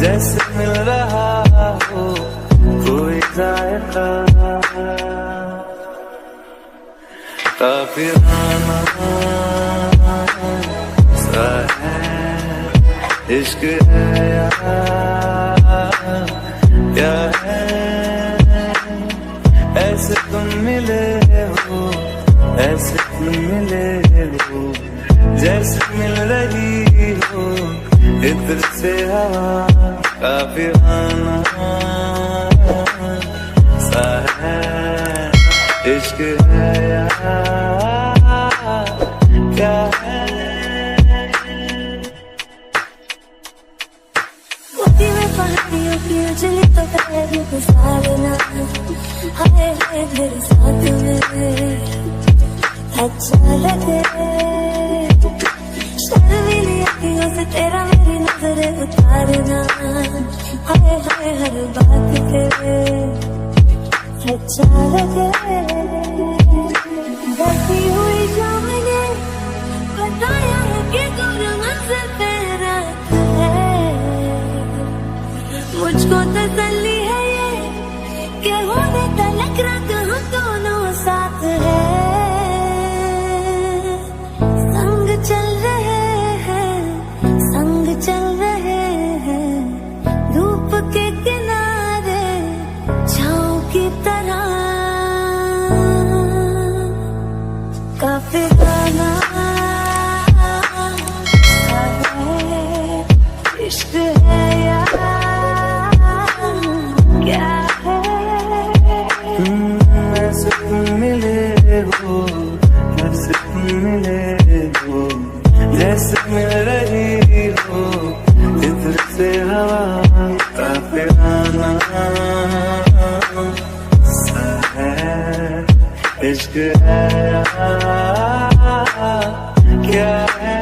जैसे मिल रहा हो कोई जायका काफिराना सा है इश्क है क्या है ऐसे तुम मिले हो ऐसे तुम मिले हो जैसे मिल रही हो इत्र से हवा काफिराना सा है इश्क है क्या है मोती में पहाड़ियों की उजली तो पहले गुजारना हाय हाय तेरे साथ में अच्छा लगे शर्मीली अखियों से तेरा मेरी नजरें उतारना हाय हाय हर बात पे अच्छा लगे बसी हुई जामने बताया है कि दूर मुझसे तेरा है मुझको तसल्ली है ये कि होने तलक रात हम दोनों साथ है संग चल रहे हैं धूप के किनारे छाँव की तरह काफिराना है इश्क है या क्या है ऐसे तुम मिले हो ऐसे तुम मिले हो जैसे मिल रही हो इधर से हवा काफिराना सा है इश्क है क्या है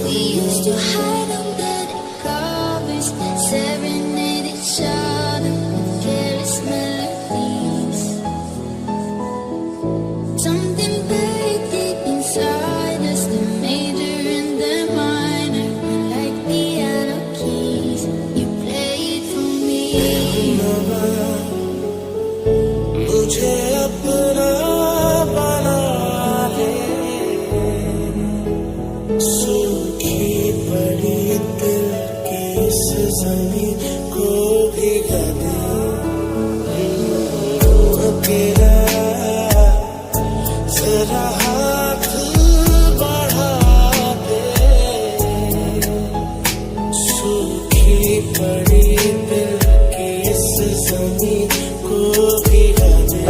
We used to hide under the covers, serenade each other with careless melodies. Something buried deep inside us, the major and the minor, like piano keys. You play it for me. मुझे अपना बना ले सूखी पड़ी दिल की इस ज़मीन को भिगा दे अकेला जरा हाथ बढ़ा दे सूखी पड़ी दिल की इस ज़मीन को भिगा दे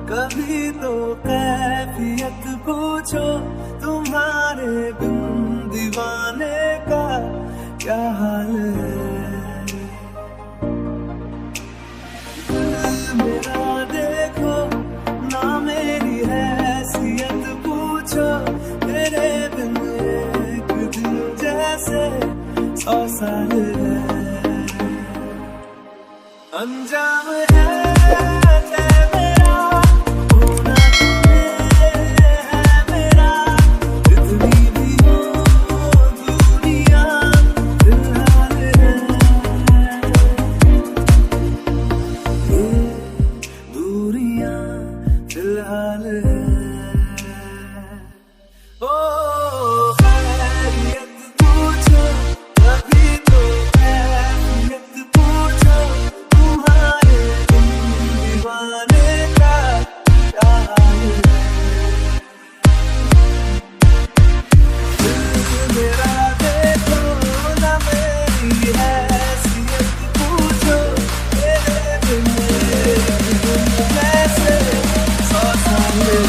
कभी तो कैफियत पूछो, तुम्हारे बिन दीवाने का क्या हाल है। मेरा देखो ना मेरी हैसियत पूछो, मेरे बिन एक दिन जैसे 100 साल है। अंजाम है मेरा होना तुम्हें है मेरा, जितनी भी हो दुनिया फिलहाल है। ये दूरियां फिलहाल है। ओ खैरियत पूछो, कभी तो खैरियत पूछो, तुम्हारे बिन दीवाने का क्या हाल है। दिल मेरा देखो ना मेरी हैसियत पूछो, मेरे बिन जैसे 100 साल है।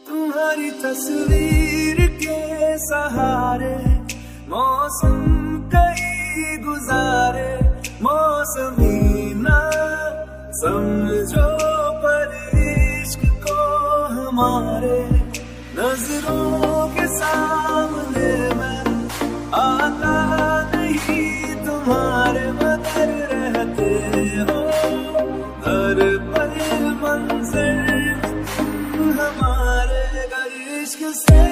तुम्हारी तस्वीर के सहारे मौसम कई गुजारे, मौसमी ना समझो पर इश्क को हमारे, नजरों के सामने मैं आता नहीं तुम्हारे, मगर रहते हो हर पल मंजर हमारे इश्क से।